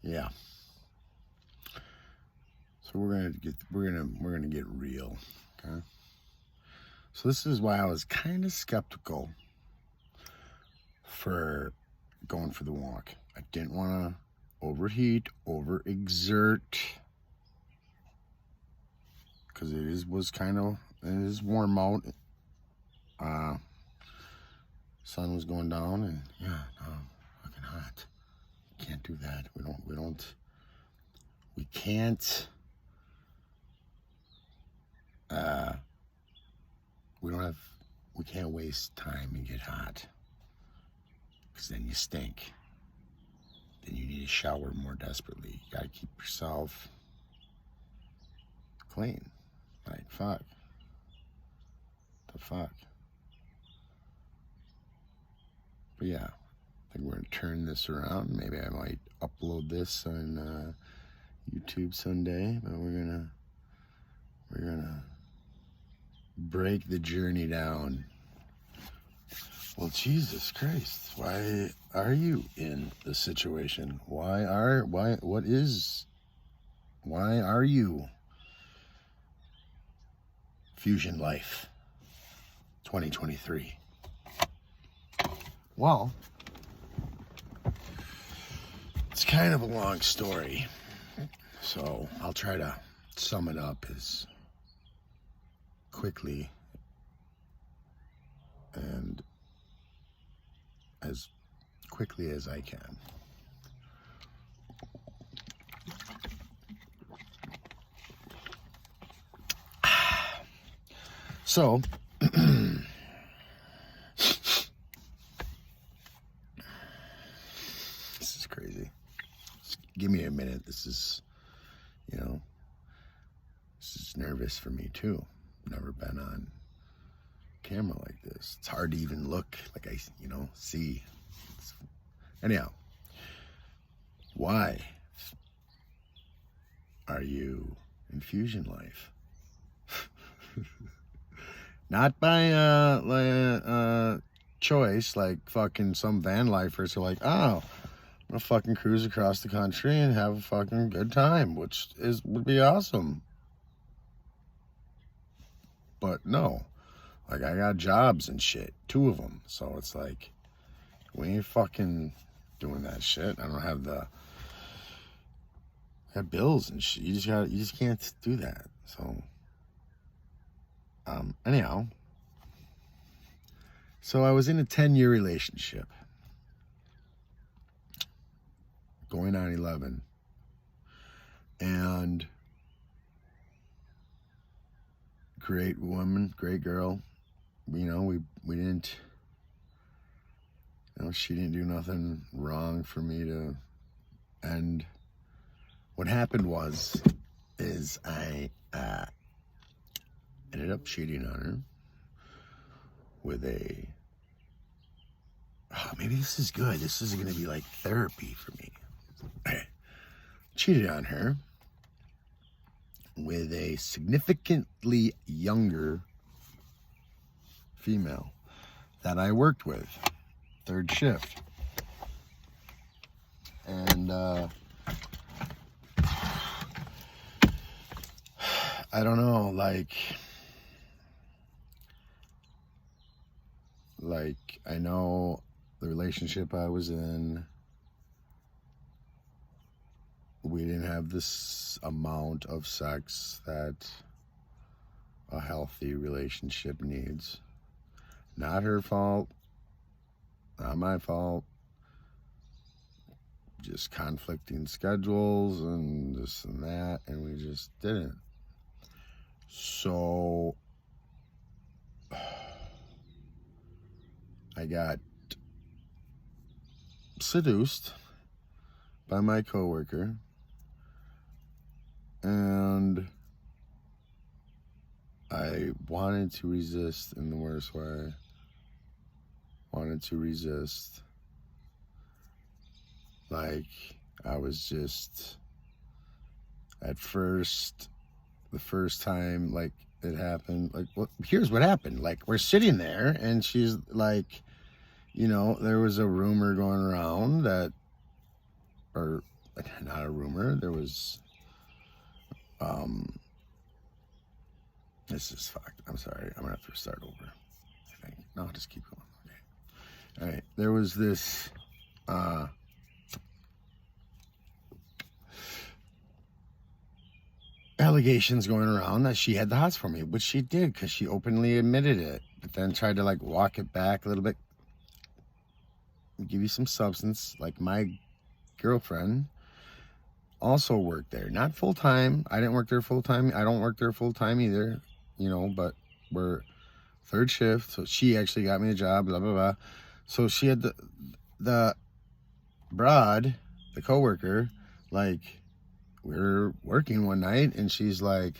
yeah. So we're gonna get real, okay? So this is why I was kind of skeptical for going for the walk. I didn't want to overheat, overexert, because it is warm out. Sun was going down, and yeah, no, fucking hot. Can't do that. We can't. We can't waste time and get hot, because then you stink. Then you need to shower more desperately. You gotta keep yourself clean. Like, fuck. The fuck. But yeah, I think we're gonna turn this around. Maybe I might upload this on YouTube someday, but we're gonna break the journey down. Well, Jesus Christ, why are you in this situation? Why are you FusionLife 2023? Well, it's kind of a long story, so I'll try to sum it up as quickly and as quickly as I can. So, this is crazy. Give me a minute. This is nervous for me too. Never been on camera like this. It's hard to even look like I, see. Anyhow, why are you in FusionLife? Not by choice, like fucking some van lifers are like, oh, I'm gonna fucking cruise across the country and have a fucking good time, which would be awesome. But no, like, I got jobs and shit, 2 of them. So it's like, we ain't fucking doing that shit. I don't have bills and shit. You just can't do that. So, anyhow, so I was in a 10-year relationship, going on 11, and great woman, great girl. We didn't, she didn't do nothing wrong for me to end. What happened is I ended up cheating on her with maybe this is good. This is going to be like therapy for me. Cheated on her with a significantly younger female that I worked with, 3rd shift. And I don't know, like I know the relationship I was in, we didn't have this amount of sex that a healthy relationship needs. Not her fault, not my fault. Just conflicting schedules and this and that, and we just didn't. So I got seduced by my coworker, and I wanted to resist in the worst way. Wanted to resist. Like, I was just, at first, the first time, like, it happened, like, well, here's what happened. Like, we're sitting there, and she's like, there was a rumor going around that, or not a rumor. There was, this is fucked. I'm sorry. I'm gonna have to start over, I think. No, I'll just keep going. Okay. All right. There was this, allegations going around that she had the hots for me, which she did because she openly admitted it, but then tried to like walk it back a little bit, give you some substance. Like my girlfriend also worked there, not full time. I didn't work there full time. I don't work there full time either, you know, but we're third shift. So she actually got me a job, blah, blah, blah. So she had the broad, the coworker, like, we were working one night and she's like,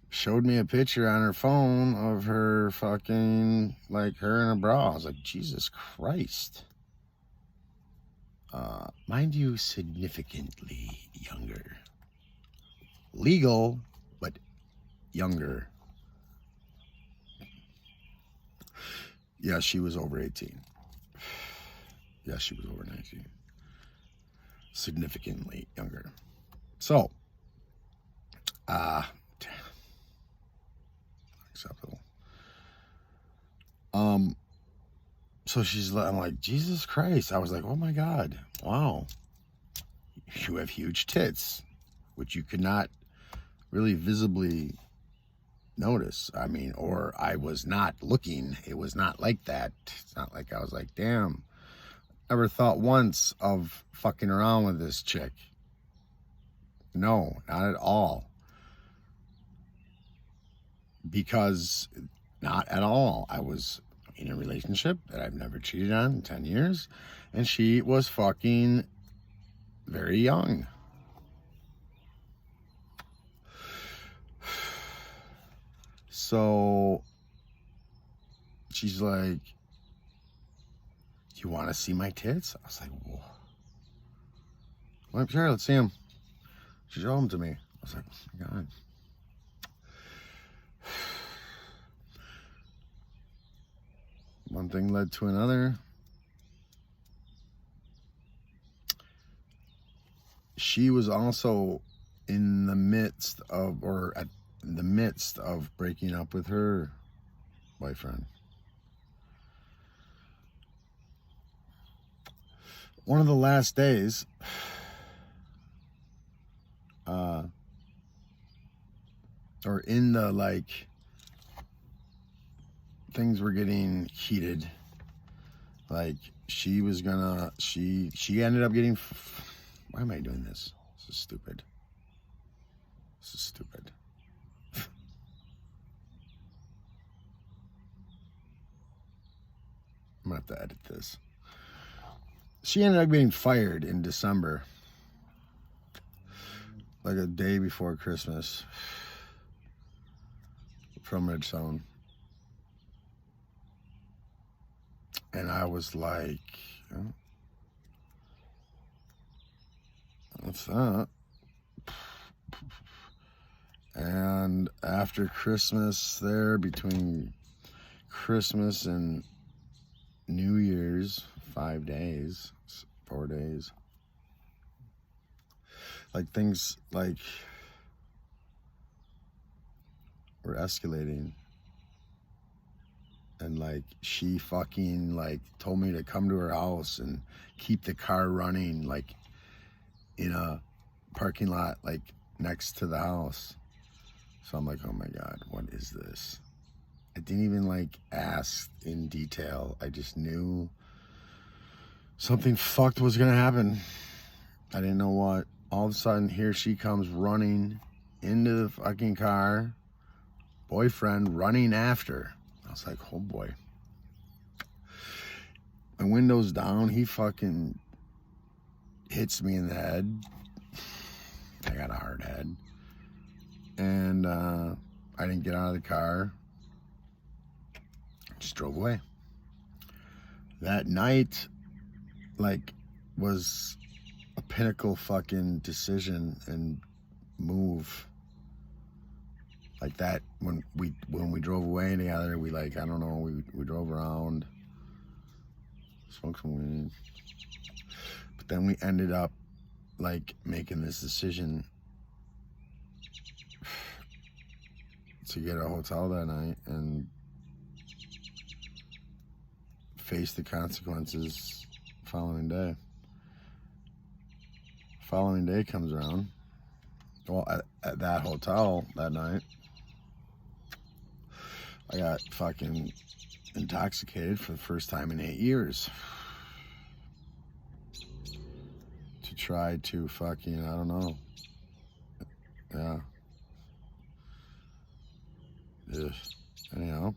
showed me a picture on her phone of her fucking, like, her in a bra. I was like, Jesus Christ. Mind you, significantly younger. Legal, but younger. Yeah, she was over 18. Yeah, she was over 19. Significantly younger. So, acceptable. So I'm like, Jesus Christ. I was like, oh my God, wow. You have huge tits, which you could not really visibly notice. I mean, or I was not looking. It was not like that. It's not like I was like, damn. Never thought once of fucking around with this chick. No, not at all. Because not at all. I was in a relationship that I've never cheated on in 10 years. And she was fucking very young. So she's like, do you want to see my tits? I was like, whoa. Well, sure, let's see them. She showed them to me. I was like, oh my God. One thing led to another. She was also in the midst of, breaking up with her boyfriend. One of the last days, or in the, like, things were getting heated. Like, she was gonna, she ended up getting, why am I doing this? This is stupid. This is stupid. I'm gonna have to edit this. She ended up getting fired in December. Like a day before Christmas. From Ridgestone. And I was like, oh, what's that? And after Christmas there, between Christmas and New Year's, 5 days, 4 days, like things like were escalating. And like she fucking like told me to come to her house and keep the car running like in a parking lot like next to the house. So I'm like, oh my God, what is this? I didn't even like ask in detail. I just knew something fucked was gonna happen. I didn't know what. All of a sudden here she comes running into the fucking car, boyfriend running after. I was like, oh boy. My window's down. He fucking hits me in the head. I got a hard head. And I didn't get out of the car. Just drove away. That night, like, was a pinnacle fucking decision and move. Like that, when we drove away together, we like, I don't know, we drove around, smoked some weed, then we ended up like making this decision to get a hotel that night and face the consequences following day. Following day comes around. Well, at that hotel that night, I got fucking intoxicated for the first time in 8 years. To try to fucking, I don't know. Yeah. Ugh. Anyhow.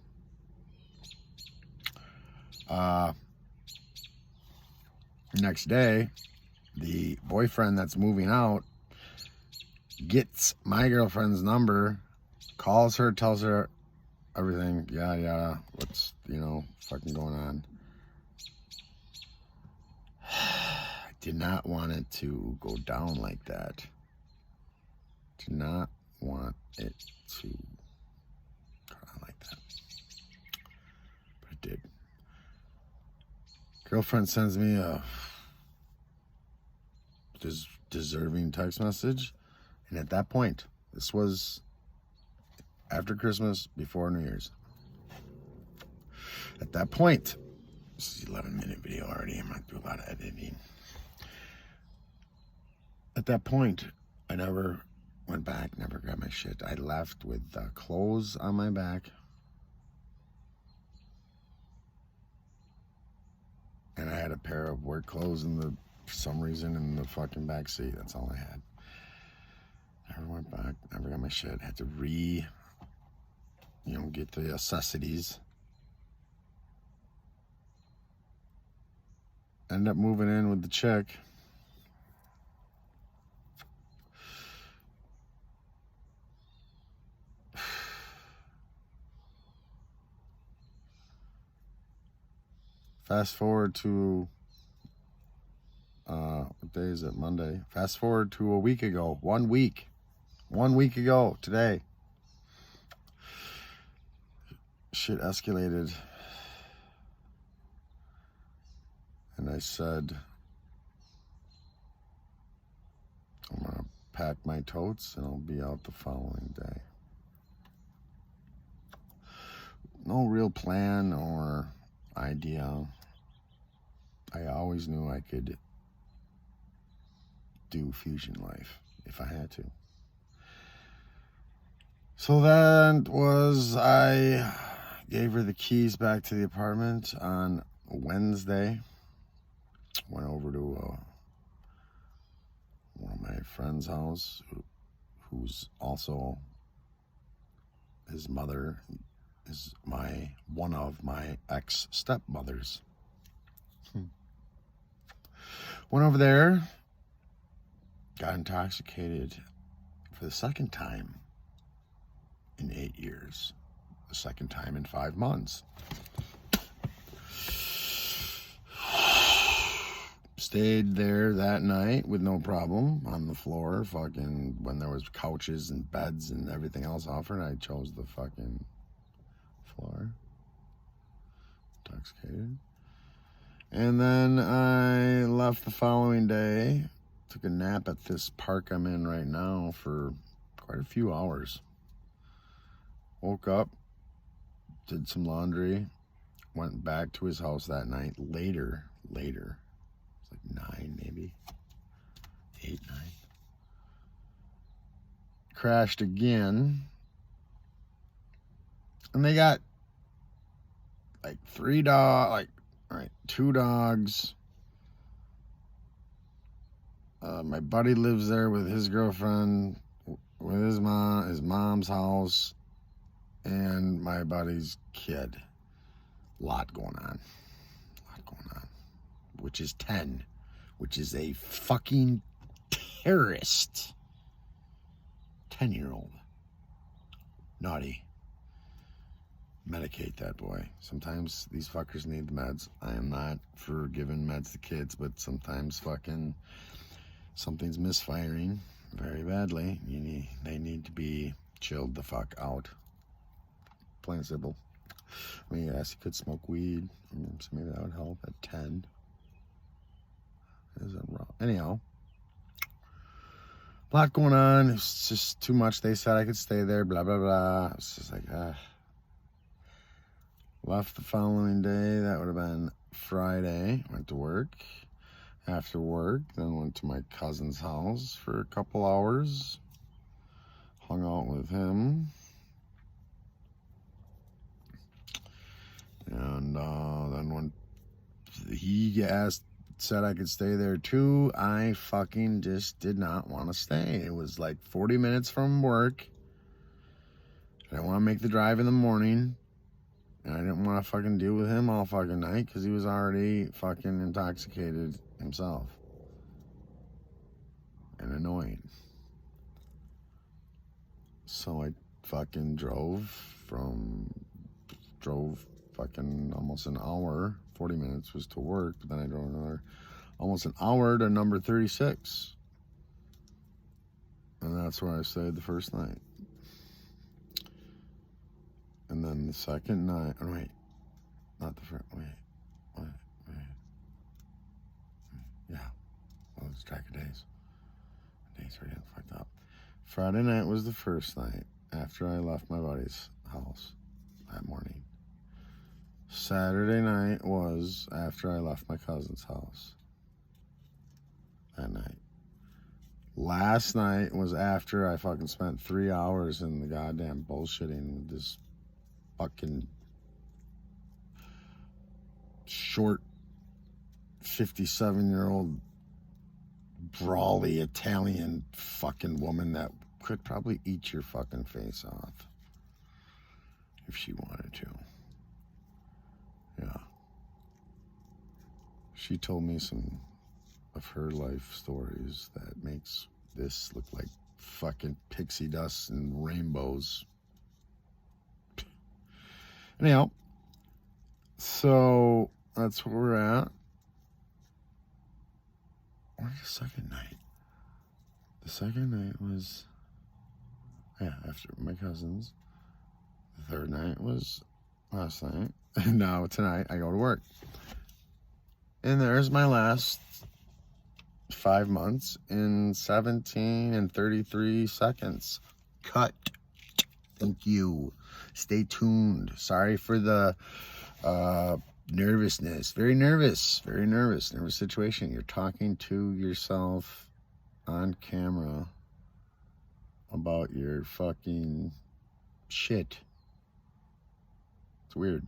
Next day, the boyfriend that's moving out gets my girlfriend's number, calls her, tells her everything, yada yada, what's, fucking going on. I did not want it to go down like that. Did not want it to go down like that. But it did. Girlfriend sends me a deserving text message. And at that point, this was after Christmas, before New Year's. At that point, this is an 11-minute video already. I'm going to do a lot of editing. At that point, I never went back, never grabbed my shit. I left with clothes on my back. And I had a pair of work clothes for some reason, in the fucking back seat. That's all I had. Never went back, never got my shit. Had to get the necessities. Ended up moving in with the chick. Fast forward to, what day is it? Monday. Fast forward to a week ago. 1 week. 1 week ago today. Shit escalated. And I said, I'm going to pack my totes and I'll be out the following day. No real plan or idea. I always knew I could do FusionLife if I had to. So that was, I gave her the keys back to the apartment on Wednesday. Went over to one of my friend's house, who's also, his mother is one of my ex-stepmothers. Went over there, got intoxicated for the second time in 8 years. The second time in 5 months. Stayed there that night with no problem on the floor. Fucking, when there was couches and beds and everything else offered, I chose the fucking floor. Intoxicated. And then I left the following day. Took a nap at this park I'm in right now for quite a few hours. Woke up, did some laundry, went back to his house that night. Later, it's like 9 maybe, 8, 9. Crashed again. And they got like 2 dogs. My buddy lives there with his girlfriend, with his mom's house, and my buddy's kid. Lot going on. Which is 10. Which is a fucking terrorist. 10-year-old. Naughty. Medicate that boy. Sometimes these fuckers need the meds. I am not for giving meds to kids, but sometimes fucking something's misfiring very badly. They need to be chilled the fuck out. Plain and simple. I mean, yes, you could smoke weed. So maybe that would help at 10. is a rough. Anyhow, a lot going on. It's just too much. They said I could stay there, blah, blah, blah. It's just like, Left the following day. That would have been Friday. Went to work. After work, then went to my cousin's house for a couple hours. Hung out with him. And then when he said I could stay there too, I fucking just did not want to stay. It was like 40 minutes from work. I didn't want to make the drive in the morning. And I didn't want to fucking deal with him all fucking night because he was already fucking intoxicated himself. And annoying. So I fucking drove fucking almost an hour. 40 minutes was to work, but then I drove another almost an hour to number 36. And that's where I stayed the first night. And then the second night, oh wait, not the first, wait. Yeah, I lost track of days. Days are getting fucked up. Friday night was the first night after I left my buddy's house that morning. Saturday night was after I left my cousin's house that night. Last night was after I fucking spent 3 hours in the goddamn bullshitting with this fucking short 57-year-old brawly Italian fucking woman that could probably eat your fucking face off if she wanted to. Yeah. She told me some of her life stories that makes this look like fucking pixie dust and rainbows. Anyhow, so that's where we're at. Where's the second night? The second night was, after my cousins. The third night was last night. And now tonight I go to work. And there's my last 5 months in 17 and 33 seconds. Cut. Thank you. Stay tuned. Sorry for the nervousness. Very nervous situation. You're talking to yourself on camera about your fucking shit. It's weird,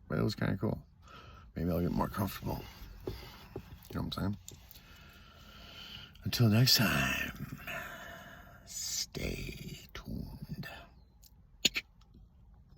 but it was kind of cool. Maybe I'll get more comfortable. You know what I'm saying? Until next time, stay